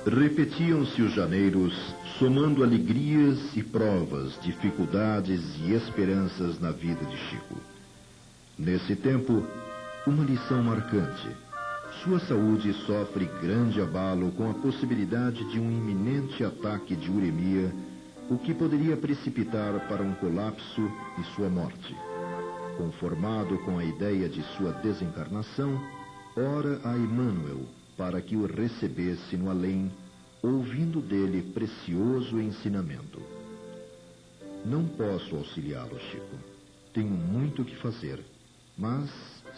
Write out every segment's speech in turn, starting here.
Repetiam-se os janeiros, somando alegrias e provas, dificuldades e esperanças na vida de Chico. Nesse tempo, uma lição marcante. Sua saúde sofre grande abalo com a possibilidade de um iminente ataque de uremia, o que poderia precipitar para um colapso e sua morte. Conformado com a ideia de sua desencarnação, ora a Emmanuel para que o recebesse no além, ouvindo dele precioso ensinamento. Não posso auxiliá-lo, Chico. Tenho muito o que fazer. Mas,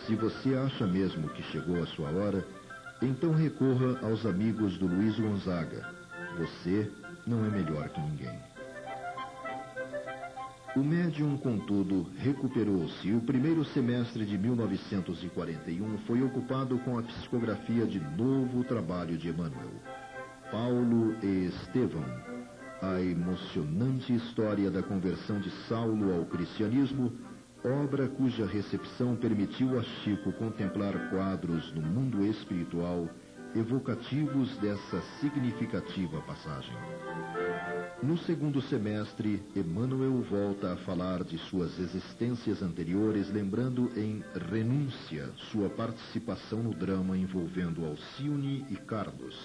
se você acha mesmo que chegou a sua hora, então recorra aos amigos do Luiz Gonzaga. Você não é melhor que ninguém. O médium, contudo, recuperou-se e o primeiro semestre de 1941 foi ocupado com a psicografia de novo trabalho de Emmanuel, Paulo e Estevão, a emocionante história da conversão de Saulo ao cristianismo, obra cuja recepção permitiu a Chico contemplar quadros no mundo espiritual evocativos dessa significativa passagem. No segundo semestre, Emmanuel volta a falar de suas existências anteriores, lembrando em Renúncia sua participação no drama envolvendo Alcione e Carlos,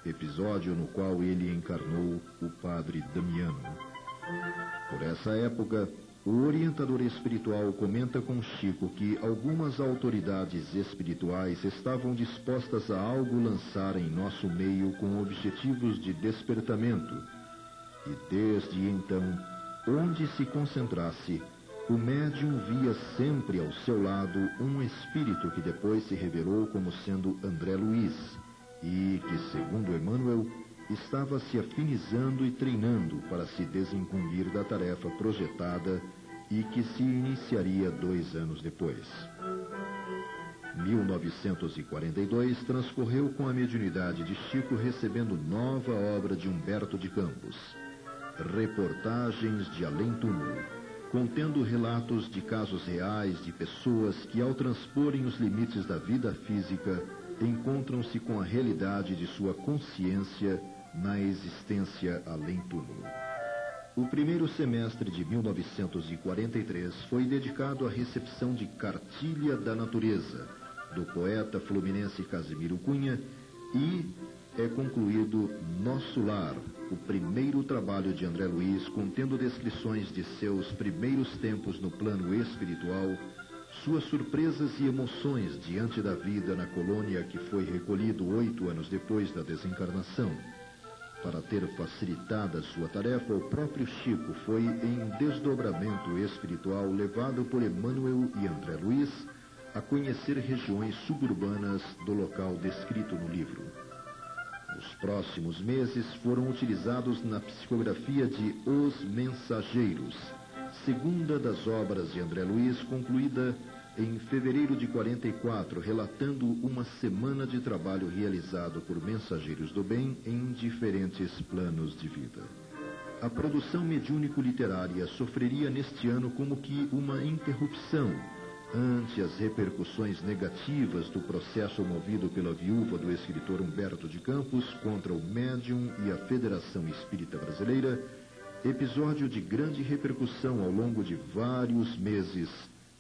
episódio no qual ele encarnou o padre Damiano. Por essa época, o orientador espiritual comenta com Chico que algumas autoridades espirituais estavam dispostas a algo lançar em nosso meio com objetivos de despertamento, e desde então, onde se concentrasse, o médium via sempre ao seu lado um espírito que depois se revelou como sendo André Luiz, e que, segundo Emmanuel, estava se afinizando e treinando para se desincumbir da tarefa projetada e que se iniciaria 2 anos depois. 1942 transcorreu com a mediunidade de Chico recebendo nova obra de Humberto de Campos, Reportagens de Além-Túmulo, contendo relatos de casos reais de pessoas que, ao transporem os limites da vida física, encontram-se com a realidade de sua consciência na existência além-túmulo. O primeiro semestre de 1943 foi dedicado à recepção de Cartilha da Natureza, do poeta fluminense Casimiro Cunha, e é concluído Nosso Lar, o primeiro trabalho de André Luiz, contendo descrições de seus primeiros tempos no plano espiritual, suas surpresas e emoções diante da vida na colônia que foi recolhido 8 anos depois da desencarnação. Para ter facilitada sua tarefa, o próprio Chico foi em desdobramento espiritual levado por Emmanuel e André Luiz a conhecer regiões suburbanas do local descrito no livro. Os próximos meses foram utilizados na psicografia de Os Mensageiros, segunda das obras de André Luiz, concluída em fevereiro de 44, relatando uma semana de trabalho realizado por mensageiros do bem em diferentes planos de vida. A produção mediúnico-literária sofreria neste ano como que uma interrupção ante as repercussões negativas do processo movido pela viúva do escritor Humberto de Campos contra o médium e a Federação Espírita Brasileira, episódio de grande repercussão ao longo de vários meses,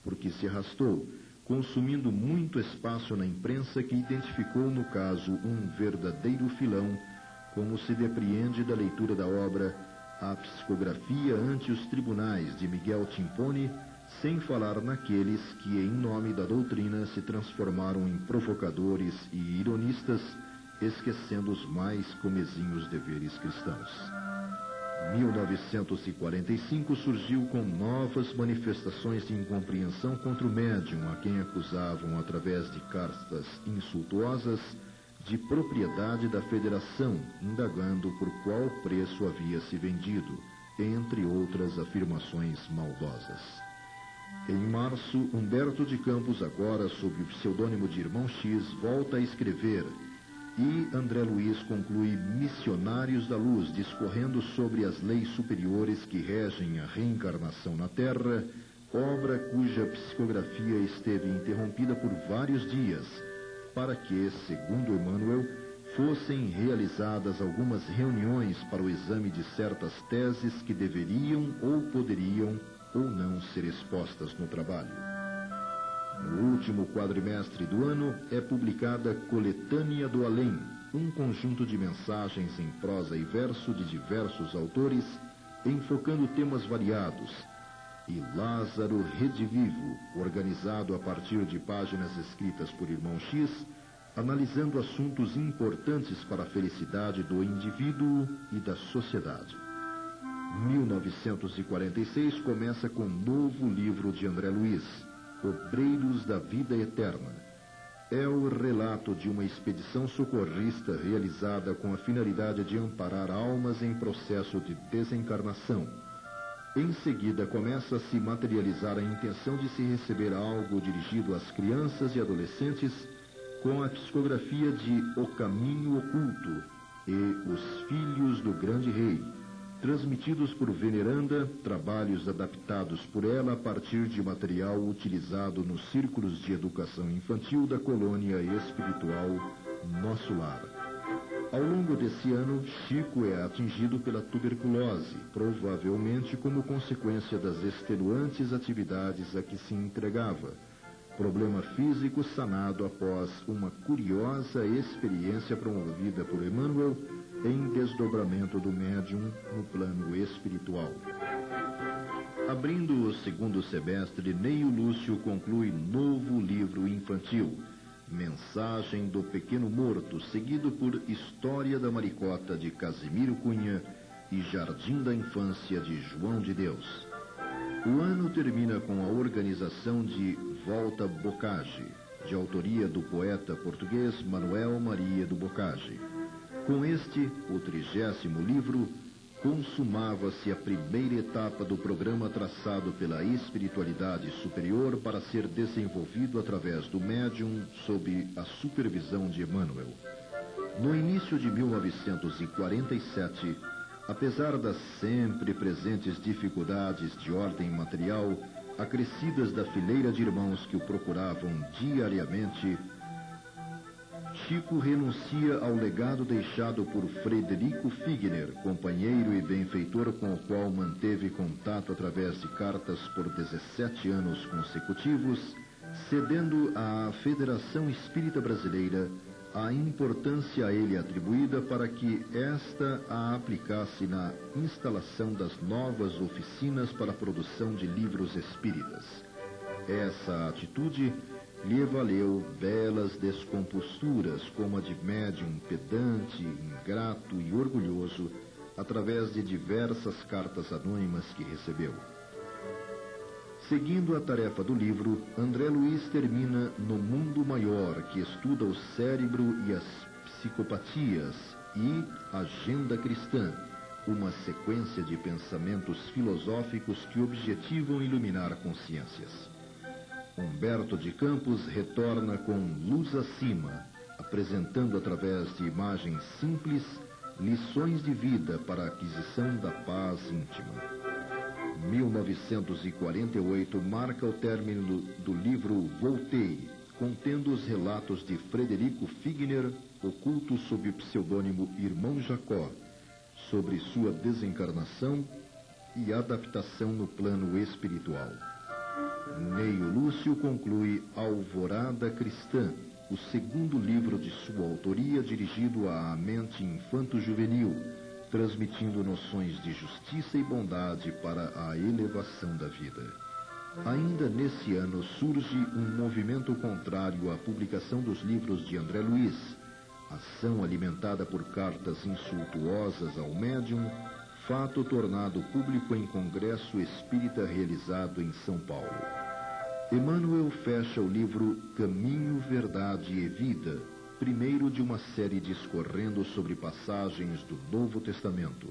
porque se arrastou, consumindo muito espaço na imprensa que identificou no caso um verdadeiro filão, como se depreende da leitura da obra A Psicografia ante os Tribunais, de Miguel Timpone, sem falar naqueles que, em nome da doutrina, se transformaram em provocadores e ironistas, esquecendo os mais comezinhos deveres cristãos. 1945 surgiu com novas manifestações de incompreensão contra o médium, a quem acusavam, através de cartas insultuosas, de propriedade da Federação, indagando por qual preço havia se vendido, entre outras afirmações maldosas. Em março, Humberto de Campos, agora sob o pseudônimo de Irmão X, volta a escrever, e André Luiz conclui Missionários da Luz, discorrendo sobre as leis superiores que regem a reencarnação na Terra, obra cuja psicografia esteve interrompida por vários dias, para que, segundo Emmanuel, fossem realizadas algumas reuniões para o exame de certas teses que deveriam ou poderiam ou não ser expostas no trabalho. No último quadrimestre do ano é publicada Coletânea do Além, um conjunto de mensagens em prosa e verso de diversos autores, enfocando temas variados, e Lázaro Redivivo, organizado a partir de páginas escritas por Irmão X, analisando assuntos importantes para a felicidade do indivíduo e da sociedade. 1946 começa com um novo livro de André Luiz, Obreiros da Vida Eterna. É o relato de uma expedição socorrista realizada com a finalidade de amparar almas em processo de desencarnação. Em seguida, começa a se materializar a intenção de se receber algo dirigido às crianças e adolescentes com a psicografia de O Caminho Oculto e Os Filhos do Grande Rei, transmitidos por Veneranda, trabalhos adaptados por ela a partir de material utilizado nos círculos de educação infantil da colônia espiritual Nosso Lar. Ao longo desse ano, Chico é atingido pela tuberculose, provavelmente como consequência das extenuantes atividades a que se entregava. Problema físico sanado após uma curiosa experiência promovida por Emmanuel em desdobramento do médium no plano espiritual. Abrindo o segundo semestre, Neio Lúcio conclui novo livro infantil, Mensagem do Pequeno Morto, seguido por História da Maricota, de Casimiro Cunha, e Jardim da Infância, de João de Deus. O ano termina com a organização de Volta Bocage, de autoria do poeta português Manuel Maria do Bocage. Com este, o 30º livro, consumava-se a primeira etapa do programa traçado pela espiritualidade superior para ser desenvolvido através do médium sob a supervisão de Emmanuel. No início de 1947, apesar das sempre presentes dificuldades de ordem material, acrescidas da fileira de irmãos que o procuravam diariamente, Chico renuncia ao legado deixado por Frederico Figner, companheiro e benfeitor com o qual manteve contato através de cartas por 17 anos consecutivos, cedendo à Federação Espírita Brasileira a importância a ele atribuída para que esta a aplicasse na instalação das novas oficinas para a produção de livros espíritas. Essa atitude lhe valeu belas descomposturas, como a de médium pedante, ingrato e orgulhoso, através de diversas cartas anônimas que recebeu. Seguindo a tarefa do livro, André Luiz termina No Mundo Maior, que estuda o cérebro e as psicopatias, e Agenda Cristã, uma sequência de pensamentos filosóficos que objetivam iluminar consciências. Humberto de Campos retorna com Luz Acima, apresentando através de imagens simples lições de vida para a aquisição da paz íntima. 1948 marca o término do livro Voltei, contendo os relatos de Frederico Figner, oculto sob o pseudônimo Irmão Jacó, sobre sua desencarnação e adaptação no plano espiritual. Neio Lúcio conclui Alvorada Cristã, o segundo livro de sua autoria dirigido à mente infanto-juvenil, transmitindo noções de justiça e bondade para a elevação da vida. Ainda nesse ano surge um movimento contrário à publicação dos livros de André Luiz, ação alimentada por cartas insultuosas ao médium, fato tornado público em congresso espírita realizado em São Paulo. Emmanuel fecha o livro Caminho, Verdade e Vida, primeiro de uma série discorrendo sobre passagens do Novo Testamento.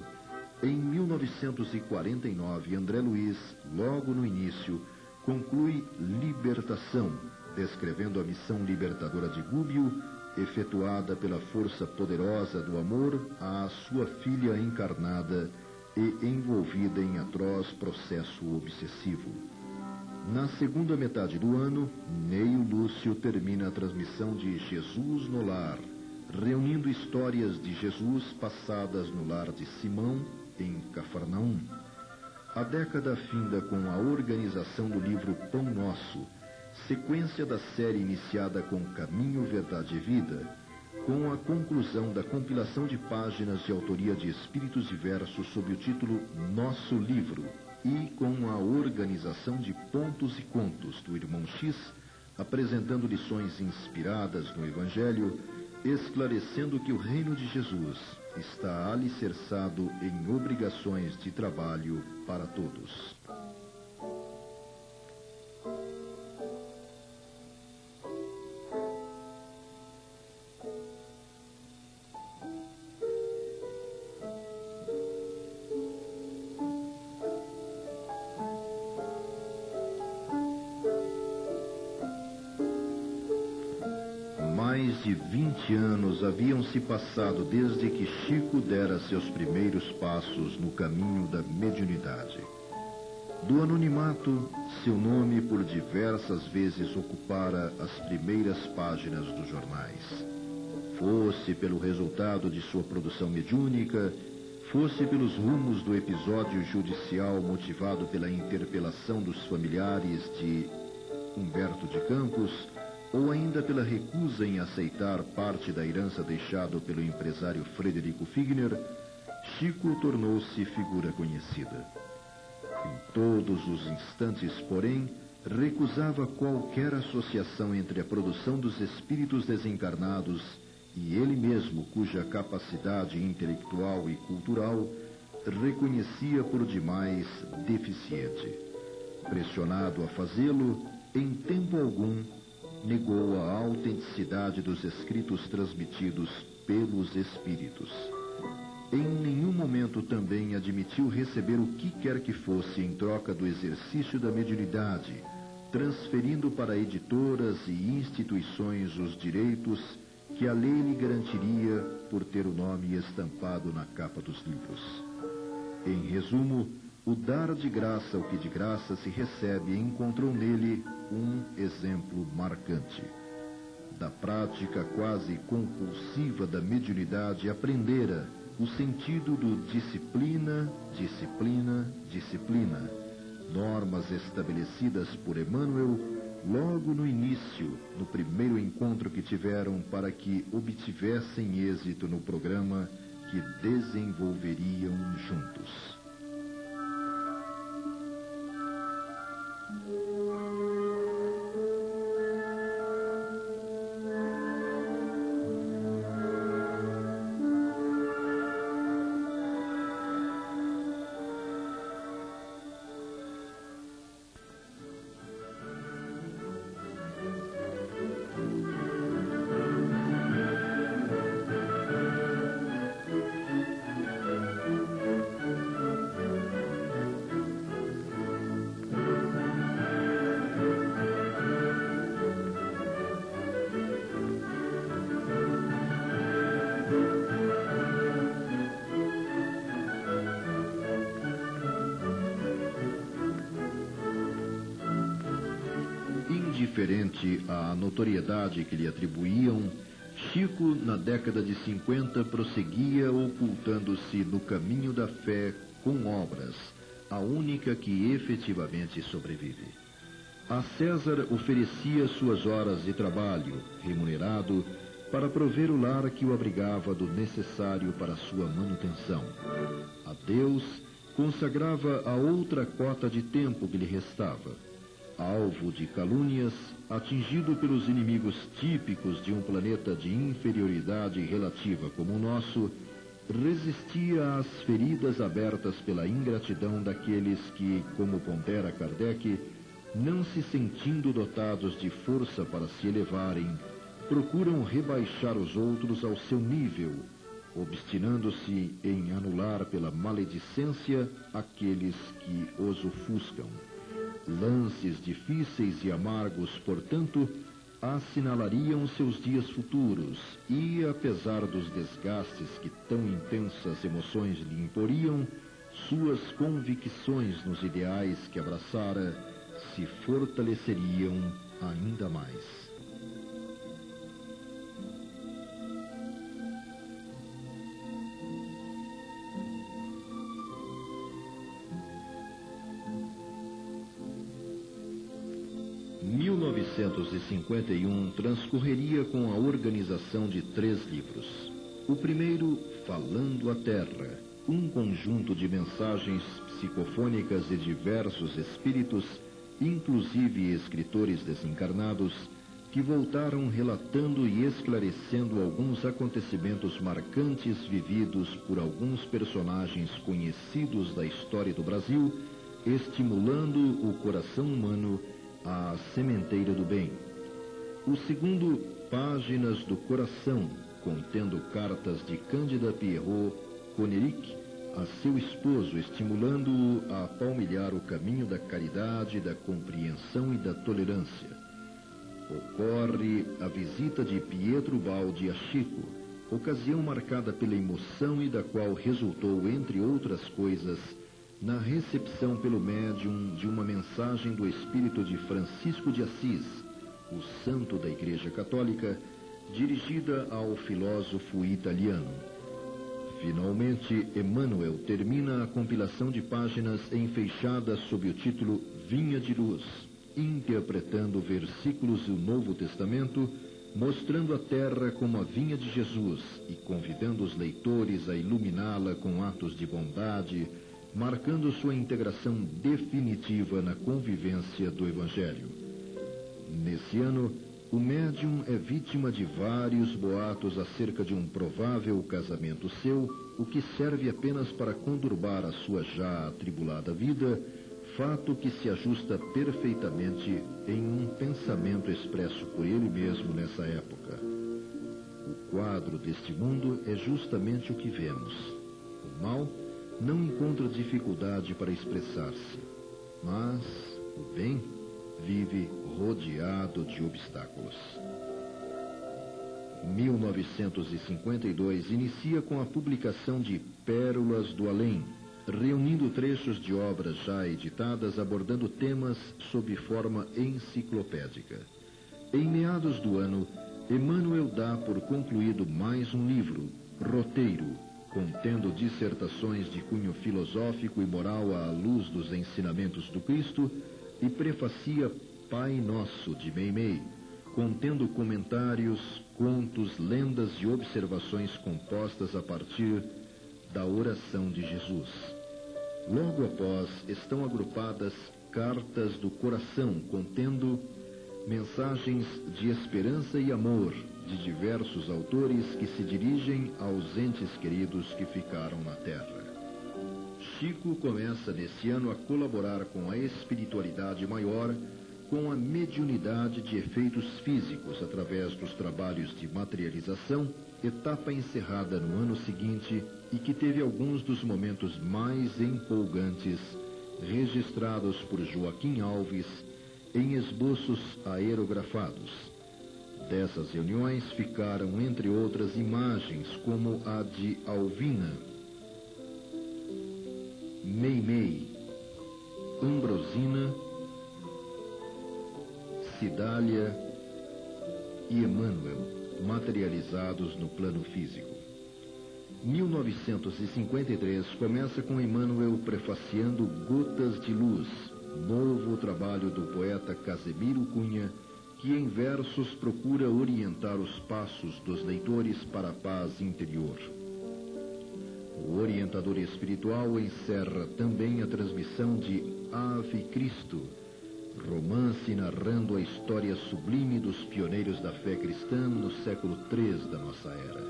Em 1949, André Luiz, logo no início, conclui Libertação, descrevendo a missão libertadora de Gúbio, efetuada pela força poderosa do amor à sua filha encarnada e envolvida em atroz processo obsessivo. Na segunda metade do ano, Neio Lúcio termina a transmissão de Jesus no Lar, reunindo histórias de Jesus passadas no lar de Simão, em Cafarnaum. A década finda com a organização do livro Pão Nosso, sequência da série iniciada com Caminho, Verdade e Vida, com a conclusão da compilação de páginas de autoria de espíritos diversos sob o título Nosso Livro, e com a organização de pontos e contos do Irmão X, apresentando lições inspiradas no Evangelho, esclarecendo que o reino de Jesus está alicerçado em obrigações de trabalho para todos. Mais de 20 anos haviam se passado desde que Chico dera seus primeiros passos no caminho da mediunidade. Do anonimato, seu nome por diversas vezes ocupara as primeiras páginas dos jornais. Fosse pelo resultado de sua produção mediúnica, fosse pelos rumos do episódio judicial motivado pela interpelação dos familiares de Humberto de Campos, ou ainda pela recusa em aceitar parte da herança deixada pelo empresário Frederico Figner, Chico tornou-se figura conhecida. Em todos os instantes, porém, recusava qualquer associação entre a produção dos espíritos desencarnados e ele mesmo, cuja capacidade intelectual e cultural reconhecia por demais deficiente. Pressionado a fazê-lo, em tempo algum, negou a autenticidade dos escritos transmitidos pelos espíritos. Em nenhum momento também admitiu receber o que quer que fosse em troca do exercício da mediunidade, transferindo para editoras e instituições os direitos que a lei lhe garantiria por ter o nome estampado na capa dos livros. Em resumo, o dar de graça o que de graça se recebe encontrou nele um exemplo marcante. Da prática quase compulsiva da mediunidade aprendera o sentido do disciplina, disciplina, disciplina, normas estabelecidas por Emmanuel logo no início, no primeiro encontro que tiveram para que obtivessem êxito no programa que desenvolveriam juntos. Indiferente à notoriedade que lhe atribuíam, Chico, na década de 50, prosseguia ocultando-se no caminho da fé com obras, a única que efetivamente sobrevive. A César oferecia suas horas de trabalho, remunerado, para prover o lar que o abrigava do necessário para sua manutenção. A Deus consagrava a outra cota de tempo que lhe restava. Alvo de calúnias, atingido pelos inimigos típicos de um planeta de inferioridade relativa como o nosso, resistia às feridas abertas pela ingratidão daqueles que, como pondera Kardec, não se sentindo dotados de força para se elevarem, procuram rebaixar os outros ao seu nível, obstinando-se em anular pela maledicência aqueles que os ofuscam. Lances difíceis e amargos, portanto, assinalariam seus dias futuros e, apesar dos desgastes que tão intensas emoções lhe imporiam, suas convicções nos ideais que abraçara se fortaleceriam ainda mais. 1951 transcorreria com a organização de 3 livros. O primeiro, Falando a Terra, um conjunto de mensagens psicofônicas de diversos espíritos, inclusive escritores desencarnados, que voltaram relatando e esclarecendo alguns acontecimentos marcantes vividos por alguns personagens conhecidos da história do Brasil, estimulando o coração humano à sementeira do bem. O segundo, Páginas do Coração, contendo cartas de Cândida Pierrot Coneric a seu esposo, estimulando-o a palmilhar o caminho da caridade, da compreensão e da tolerância. Ocorre a visita de Pietro Baldi a Chico, ocasião marcada pela emoção e da qual resultou, entre outras coisas, na recepção pelo médium de uma mensagem do espírito de Francisco de Assis, o santo da Igreja Católica, dirigida ao filósofo italiano. Finalmente, Emmanuel termina a compilação de páginas enfeixadas sob o título Vinha de Luz, interpretando versículos do Novo Testamento, mostrando a terra como a vinha de Jesus e convidando os leitores a iluminá-la com atos de bondade, marcando sua integração definitiva na convivência do Evangelho. Nesse ano, o médium é vítima de vários boatos acerca de um provável casamento seu, o que serve apenas para conturbar a sua já atribulada vida, fato que se ajusta perfeitamente em um pensamento expresso por ele mesmo nessa época. O quadro deste mundo é justamente o que vemos. O mal não encontra dificuldade para expressar-se, mas o bem vive rodeado de obstáculos. 1952 inicia com a publicação de Pérolas do Além, reunindo trechos de obras já editadas abordando temas sob forma enciclopédica. Em meados do ano, Emmanuel dá por concluído mais um livro, Roteiro, contendo dissertações de cunho filosófico e moral à luz dos ensinamentos do Cristo, e prefacia Pai Nosso, de Meimei, contendo comentários, contos, lendas e observações compostas a partir da oração de Jesus. Logo após estão agrupadas Cartas do Coração, contendo mensagens de esperança e amor de diversos autores que se dirigem aos entes queridos que ficaram na Terra. Chico começa nesse ano a colaborar com a espiritualidade maior, com a mediunidade de efeitos físicos através dos trabalhos de materialização, etapa encerrada no ano seguinte e que teve alguns dos momentos mais empolgantes registrados por Joaquim Alves em esboços aerografados. Dessas reuniões ficaram, entre outras, imagens como a de Alvina, Meimei, Ambrosina, Cidália e Emmanuel, materializados no plano físico. 1953 começa com Emmanuel prefaciando Gotas de Luz, novo trabalho do poeta Casemiro Cunha, que em versos procura orientar os passos dos leitores para a paz interior. O orientador espiritual encerra também a transmissão de Ave Cristo, romance narrando a história sublime dos pioneiros da fé cristã no século III da nossa era.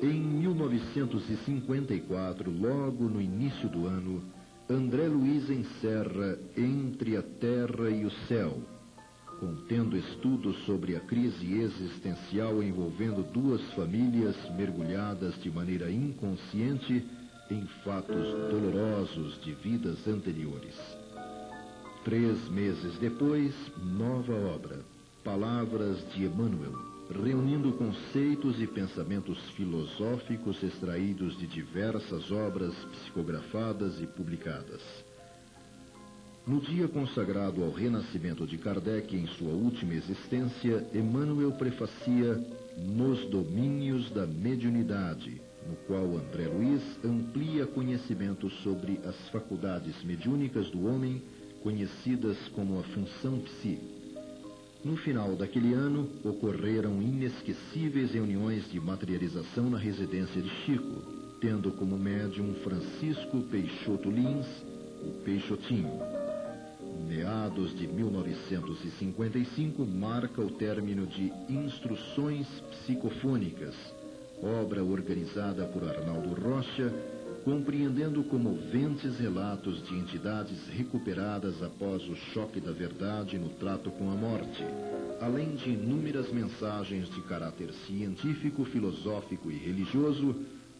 Em 1954, logo no início do ano, André Luiz encerra Entre a Terra e o Céu, contendo estudos sobre a crise existencial envolvendo 2 famílias mergulhadas de maneira inconsciente em fatos dolorosos de vidas anteriores. 3 meses depois, nova obra, Palavras de Emmanuel, reunindo conceitos e pensamentos filosóficos extraídos de diversas obras psicografadas e publicadas. No dia consagrado ao renascimento de Kardec em sua última existência, Emmanuel prefacia Nos Domínios da Mediunidade, no qual André Luiz amplia conhecimentos sobre as faculdades mediúnicas do homem, conhecidas como a função psi. No final daquele ano, ocorreram inesquecíveis reuniões de materialização na residência de Chico, tendo como médium Francisco Peixoto Lins, o Peixotinho. Meados de 1955 marca o término de Instruções Psicofônicas, obra organizada por Arnaldo Rocha, compreendendo comoventes relatos de entidades recuperadas após o choque da verdade no trato com a morte, além de inúmeras mensagens de caráter científico, filosófico e religioso,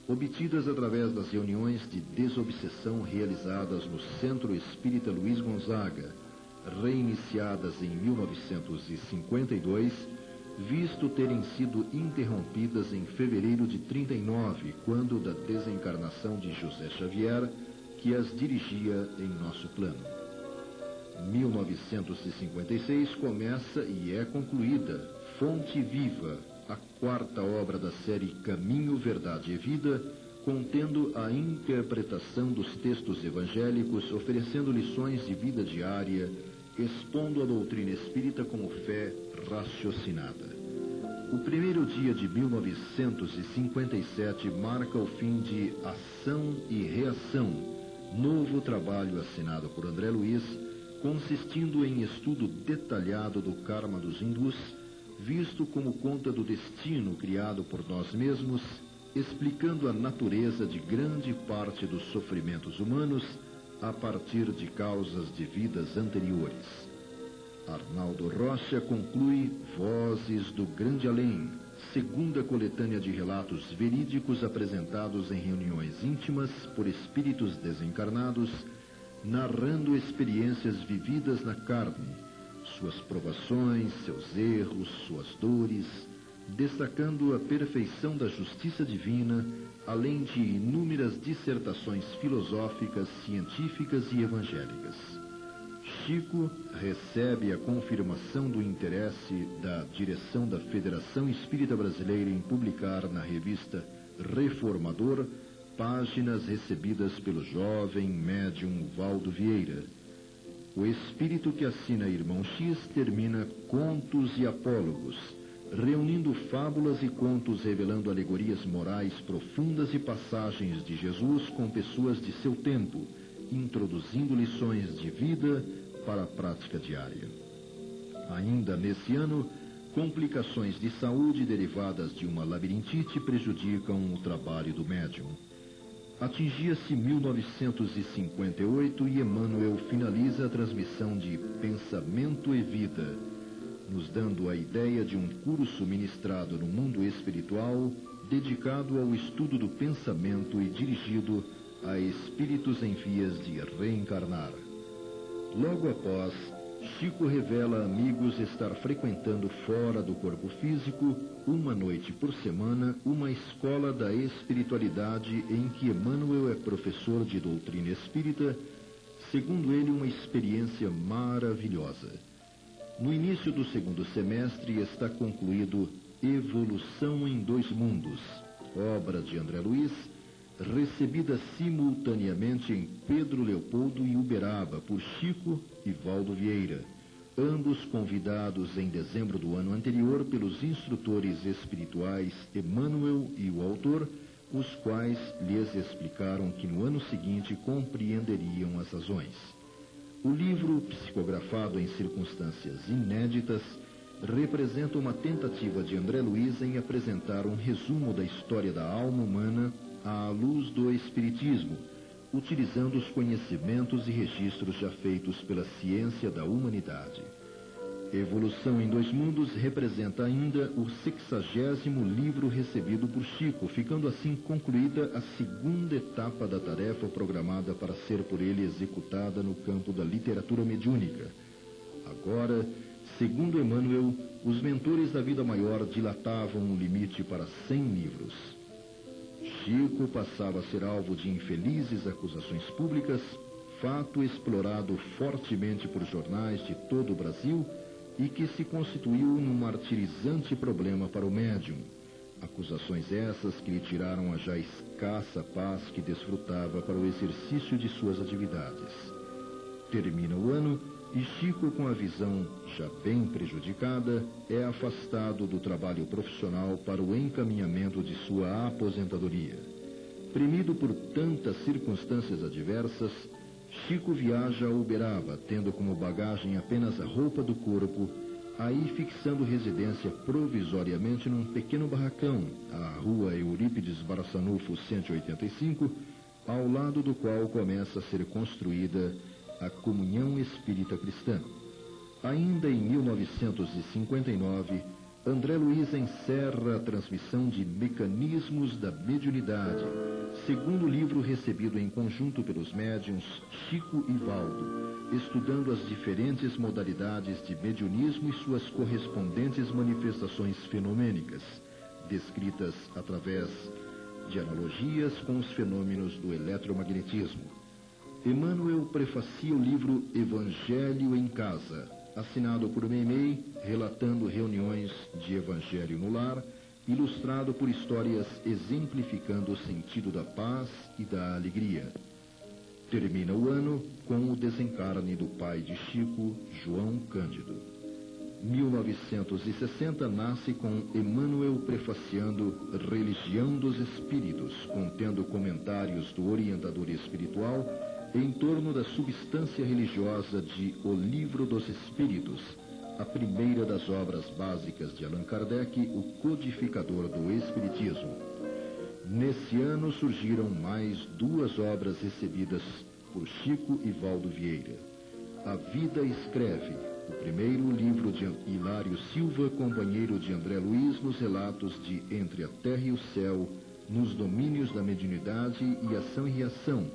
obtidas através das reuniões de desobsessão realizadas no Centro Espírita Luiz Gonzaga, reiniciadas em 1952, visto terem sido interrompidas em fevereiro de 39, quando da desencarnação de José Xavier, que as dirigia em nosso plano. 1956 começa e é concluída Fonte Viva, a quarta obra da série Caminho, Verdade e Vida, contendo a interpretação dos textos evangélicos, oferecendo lições de vida diária, expondo a doutrina espírita como fé raciocinada. O primeiro dia de 1957 marca o fim de Ação e Reação, novo trabalho assinado por André Luiz, consistindo em estudo detalhado do karma dos hindus, visto como conta do destino criado por nós mesmos, explicando a natureza de grande parte dos sofrimentos humanos a partir de causas de vidas anteriores. Arnaldo Rocha conclui Vozes do Grande Além, segunda coletânea de relatos verídicos apresentados em reuniões íntimas por espíritos desencarnados, narrando experiências vividas na carne, suas provações, seus erros, suas dores, destacando a perfeição da justiça divina, além de inúmeras dissertações filosóficas, científicas e evangélicas. Chico recebe a confirmação do interesse da direção da Federação Espírita Brasileira em publicar na revista Reformador páginas recebidas pelo jovem médium Valdo Vieira. O espírito que assina Irmão X termina Contos e Apólogos, reunindo fábulas e contos revelando alegorias morais profundas e passagens de Jesus com pessoas de seu tempo, introduzindo lições de vida para a prática diária. Ainda nesse ano, complicações de saúde derivadas de uma labirintite prejudicam o trabalho do médium. Atingia-se 1958 e Emmanuel finaliza a transmissão de Pensamento e Vida, nos dando a ideia de um curso ministrado no mundo espiritual dedicado ao estudo do pensamento e dirigido a espíritos em vias de reencarnar. Logo após, Chico revela a amigos estar frequentando fora do corpo físico, uma noite por semana, uma escola da espiritualidade em que Emmanuel é professor de doutrina espírita, segundo ele uma experiência maravilhosa. No início do segundo semestre está concluído Evolução em Dois Mundos, obra de André Luiz, recebida simultaneamente em Pedro Leopoldo e Uberaba por Chico e Valdo Vieira, ambos convidados em dezembro do ano anterior pelos instrutores espirituais Emmanuel e o autor, os quais lhes explicaram que no ano seguinte compreenderiam as razões. O livro, psicografado em circunstâncias inéditas, representa uma tentativa de André Luiz em apresentar um resumo da história da alma humana à luz do Espiritismo, utilizando os conhecimentos e registros já feitos pela ciência da humanidade. Evolução em Dois Mundos representa ainda o 60º livro recebido por Chico, ficando assim concluída a segunda etapa da tarefa programada para ser por ele executada no campo da literatura mediúnica. Agora, segundo Emmanuel, os mentores da vida maior dilatavam o limite para 100 livros. Chico passava a ser alvo de infelizes acusações públicas, fato explorado fortemente por jornais de todo o Brasil e que se constituiu num martirizante problema para o médium. Acusações essas que lhe tiraram a já escassa paz que desfrutava para o exercício de suas atividades. Termina o ano e Chico, com a visão já bem prejudicada, é afastado do trabalho profissional para o encaminhamento de sua aposentadoria. Premido por tantas circunstâncias adversas, Chico viaja a Uberaba, tendo como bagagem apenas a roupa do corpo, aí fixando residência provisoriamente num pequeno barracão, à rua Eurípides Barçanufo 185, ao lado do qual começa a ser construída a Comunhão Espírita Cristã. Ainda em 1959, André Luiz encerra a transmissão de Mecanismos da Mediunidade, segundo livro recebido em conjunto pelos médiuns Chico e Valdo, estudando as diferentes modalidades de mediunismo e suas correspondentes manifestações fenomênicas, descritas através de analogias com os fenômenos do eletromagnetismo. Emmanuel prefacia o livro Evangelho em Casa, assinado por Meimei, relatando reuniões de Evangelho no lar, ilustrado por histórias exemplificando o sentido da paz e da alegria. Termina o ano com o desencarne do pai de Chico, João Cândido. 1960 nasce com Emmanuel prefaciando Religião dos Espíritos, contendo comentários do orientador espiritual em torno da substância religiosa de O Livro dos Espíritos, a primeira das obras básicas de Allan Kardec, o codificador do Espiritismo. Nesse ano surgiram mais duas obras recebidas por Chico e Valdo Vieira. A Vida Escreve, o primeiro livro de Hilário Silva, companheiro de André Luiz nos relatos de Entre a Terra e o Céu, nos domínios da mediunidade e ação e reação,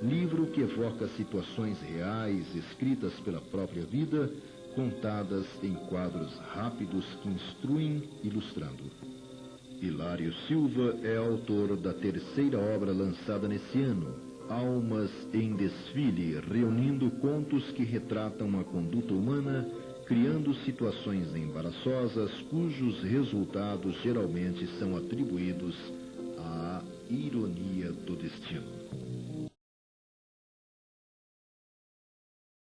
livro que evoca situações reais escritas pela própria vida, contadas em quadros rápidos que instruem, ilustrando. Hilário Silva é autor da terceira obra lançada nesse ano, Almas em Desfile, reunindo contos que retratam a conduta humana, criando situações embaraçosas cujos resultados geralmente são atribuídos à ironia do destino.